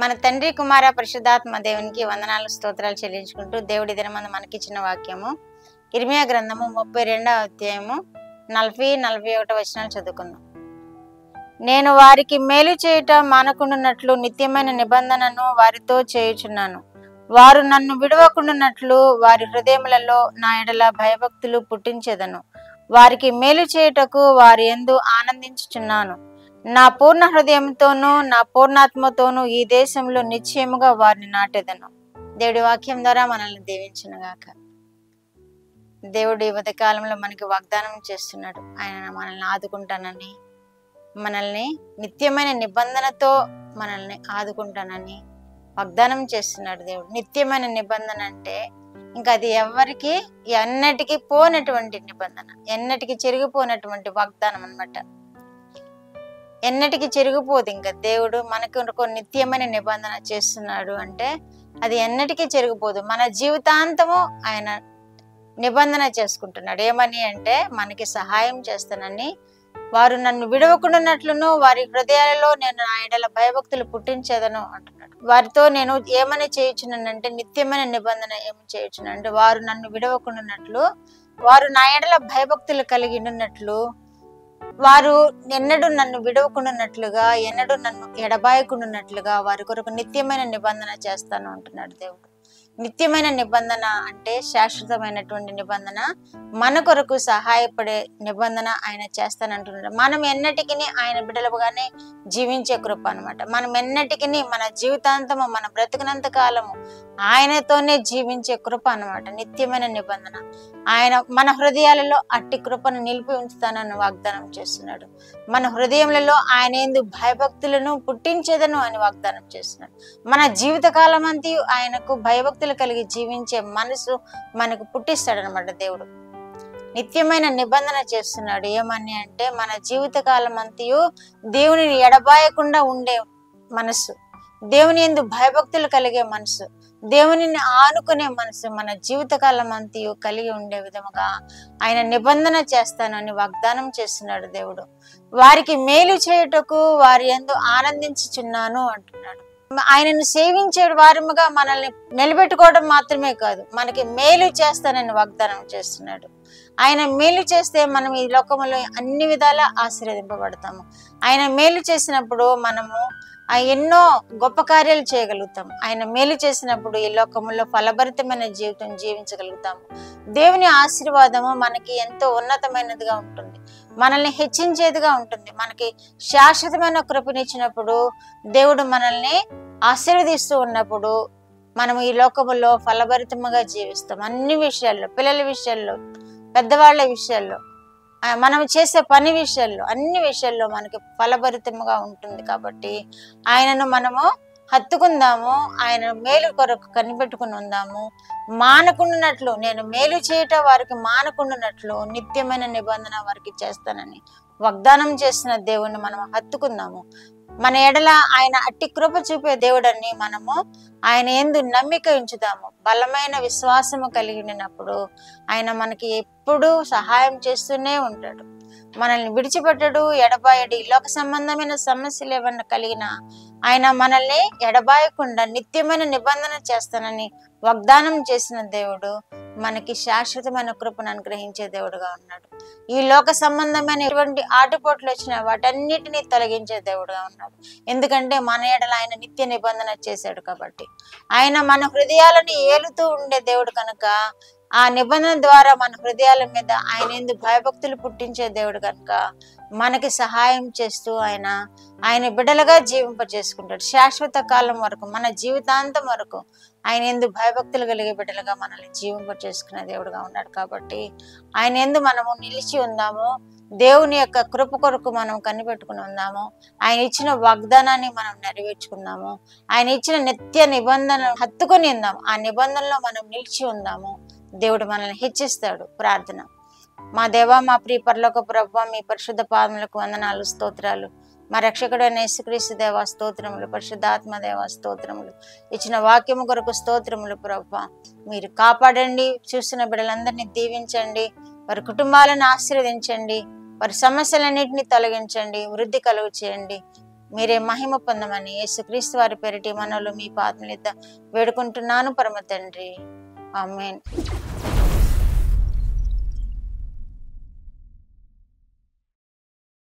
మన తండ్రి కుమార పరిశుద్ధాత్మ దేవునికి వందనాలు స్తోత్రాలు చెల్లించుకుంటూ దేవుడి దినమందు మనకిచ్చిన వాక్యము ఇర్మియా గ్రంథము 32వ అధ్యాయము 40-41 వచనాలు చదువుకుందాం. నేను వారికి మేలు చేయుట మానకుండునట్లు నిత్యమైన నిబంధనను వారితో చేయుచున్నాను. వారు నన్ను విడవకుండునట్లు వారి హృదయములలో నా ఎడల భయభక్తులు పుట్టించెదను. వారికి మేలు చేయుటకు వారి యందు ఆనందించుచున్నాను. నా పూర్ణ హృదయంతోనూ నా పూర్ణాత్మతోనూ ఈ దేశంలో నిశ్చయముగా వారిని నాటెదను. దేవుడి వాక్యం ద్వారా మనల్ని దీవించునుగాక. దేవుడి ఉదయకాలంలో మనకి వాగ్దానం చేస్తున్నాడు. ఆయన మనల్ని ఆదుకుంటానని, మనల్ని నిత్యమైన నిబంధనతో మనల్ని ఆదుకుంటానని వాగ్దానం చేస్తున్నాడు దేవుడు. నిత్యమైన నిబంధన అంటే ఇంకా అది ఎవరికి ఎన్నటికీ పోనటువంటి నిబంధన, ఎన్నటికీ చెరిగిపోనటువంటి వాగ్దానం అన్నమాట. ఎన్నటికి చెరిగిపోదు. ఇంకా దేవుడు మనకు ఒక నిత్యమైన నిబంధన చేస్తున్నాడు అంటే అది ఎన్నటికీ చెరిగిపోదు. మన జీవితాంతము ఆయన నిబంధన చేసుకుంటున్నాడు. ఏమని అంటే మనకి సహాయం చేస్తానని, వారు నన్ను విడవకుండానట్లును వారి హృదయాలలో నేను నా ఎడల భయభక్తులు పుట్టించేదను అంటున్నాడు. వారితో నేను ఏమని చేయుచున్నానంటే నిత్యమైన నిబంధన ఏమి చేయుచున్నానంటే వారు నన్ను విడవకుండానట్లు, వారు నా ఎడల భయభక్తులు కలిగి ఉన్నట్లు, వారు ఎన్నడూ నన్ను విడవకుండానట్లుగా, ఎన్నడూ నన్ను ఎడబాయకుండానట్లుగా వారి కొరకు నిత్యమైన నిబంధన చేస్తాను అంటున్నాడు దేవుడు. నిత్యమైన నిబంధన అంటే శాశ్వతమైనటువంటి నిబంధన, మన కొరకు సహాయపడే నిబంధన ఆయన చేస్తానంటున్నాడు. మనం ఎన్నటికీ ఆయన బిడ్డలుగానే జీవించే కృప అనమాట. మనం ఎన్నటికీ మన జీవితాంతము, మన బ్రతికినంత కాలము ఆయనతోనే జీవించే కృప అనమాట. నిత్యమైన నిబంధన ఆయన మన హృదయాలలో అట్టి కృపను నిలిపి ఉంచుతానని వాగ్దానం చేస్తున్నాడు. మన హృదయములలో ఆయన యందు భయభక్తులను పుట్టించేదను అని వాగ్దానం చేస్తున్నాడు. మన జీవిత కాలం అంతా ఆయనకు భయభక్తులు కలిగి జీవించే మనసు మనకు పుట్టిస్తాడు అనమాట దేవుడు. నిత్యమైన నిబంధన చేస్తున్నాడు. ఏమని అంటే మన జీవిత కాలం అంతయు దేవునిని ఎడబాయకుండా ఉండే మనసు, దేవుని యందు భయభక్తులు కలిగే మనసు, దేవునిని ఆనుకునే మనసు మన జీవితకాలం అంతయు కలిగి ఉండే విధముగా ఆయన నిబంధన చేస్తానని వాగ్దానం చేస్తున్నాడు దేవుడు. వారికి మేలు చేయుటకు వారి యందు ఆనందించుచున్నాను అంటున్నాడు. ఆయనను సేవించే వారముగా మనల్ని నిలబెట్టుకోవడం మాత్రమే కాదు, మనకి మేలు చేస్తానని వాగ్దానం చేస్తున్నాడు. ఆయన మేలు చేస్తే మనం ఈ లోకములో అన్ని విధాలా ఆశీర్వదింపబడతాము. ఆయన మేలు చేసినప్పుడు మనము ఎన్నో గొప్ప కార్యాలు చేయగలుగుతాం. ఆయన మేలు చేసినప్పుడు ఈ లోకములో ఫలభరితమైన జీవితం జీవించగలుగుతాము. దేవుని ఆశీర్వాదము మనకి ఎంతో ఉన్నతమైనదిగా ఉంటుంది, మనల్ని హెచ్చించేదిగా ఉంటుంది. మనకి శాశ్వతమైన కృపనిచ్చినప్పుడు, దేవుడు మనల్ని ఆశీర్వదిస్తూ ఉన్నప్పుడు మనము ఈ లోకములో ఫలభరితముగా జీవిస్తాం. అన్ని విషయాల్లో, పిల్లల విషయాల్లో, పెద్దవాళ్ళ విషయాల్లో, మనం చేసే పని విషయాల్లో, అన్ని విషయాల్లో మనకి ఫలభరితముగా ఉంటుంది. కాబట్టి ఆయనను మనము హత్తుకుందాము, ఆయన మేలు కొరకు కనిపెట్టుకుని ఉందాము. మానకుండానట్లు, నేను మేలు చేయట వారికి మానకుండానట్లు నిత్యమైన నిబంధన వారికి చేస్తానని వాగ్దానం చేసిన దేవుణ్ణి మనం హత్తుకుందాము. మన ఎడల ఆయన అట్టి కృప చూపే దేవుడని మనము ఆయన యందు నమ్మిక ఉంచుదాము. బలమైన విశ్వాసము కలిగి ఉన్నప్పుడు ఆయన మనకి ఎప్పుడూ సహాయం చేస్తూనే ఉంటాడు. మనల్ని విడిచిపెట్టడు, ఎడబాయడు. లోక సంబంధమైన సమస్యలు ఏమన్నా కలిగినా ఆయన మనల్ని ఎడబాయకుండా నిత్యమైన నిబంధన చేస్తానని వాగ్దానం చేసిన దేవుడు మనకి శాశ్వతమైన కృపను అనుగ్రహించే దేవుడుగా ఉన్నాడు. ఈ లోక సంబంధమైన ఎటువంటి ఆటుపోట్లు వచ్చినా వాటన్నిటినీ తొలగించే దేవుడుగా ఉన్నాడు. ఎందుకంటే మన ఎడల ఆయన నిత్య నిబంధన చేశాడు కాబట్టి. ఆయన మన హృదయాలను ఏలుతూ ఉండే దేవుడు కనుక ఆ నిబంధన ద్వారా మన హృదయాల మీద ఆయన యందు భయభక్తులు పుట్టించే దేవుడు కనుక మనకి సహాయం చేస్తూ ఆయన బిడ్డలుగా జీవింపచేసుకుంటాడు. శాశ్వత కాలం వరకు, మన జీవితాంతం వరకు ఆయన యందు భయభక్తులు కలిగే బిడ్డలుగా మనల్ని జీవింపచేసుకునే దేవుడుగా ఉన్నాడు. కాబట్టి ఆయన యందు మనము నిలిచి ఉందాము. దేవుని యొక్క కృప కొరకు మనం కనిపెట్టుకుని ఉందాము. ఆయన ఇచ్చిన వాగ్దానాన్ని మనం నెరవేర్చుకుందాము. ఆయన ఇచ్చిన నిత్య నిబంధన హత్తుకొని ఉందాము. ఆ నిబంధనలో మనం నిలిచి ఉందాము. దేవుడు మనల్ని హెచ్చిస్తాడు. ప్రార్థన. మా దేవా, మా ప్రియ పరలోక ప్రభువా, మీ పరిశుద్ధ పాదములకు వందనాలు, స్తోత్రాలు. మా రక్షకుడైన యేసుక్రీస్తు దేవా స్తోత్రములు, పరిశుద్ధాత్మ దేవా స్తోత్రములు. ఇచ్చిన వాక్యము కొరకు స్తోత్రములు ప్రభువా. మీరు కాపాడండి, చూస్తున్న బిడ్డలందరినీ దీవించండి, వారి కుటుంబాలను ఆశీర్వదించండి, వారి సమస్యలన్నింటినీ తొలగించండి, వృద్ధి కలుగు చేయండి. మీరే మహిమ పొందమని యేసుక్రీస్తు వారి పేరిటి మనలో మీ పాదముల యొద్ద వేడుకుంటున్నాను పరమ తండ్రి. ఆమేన్.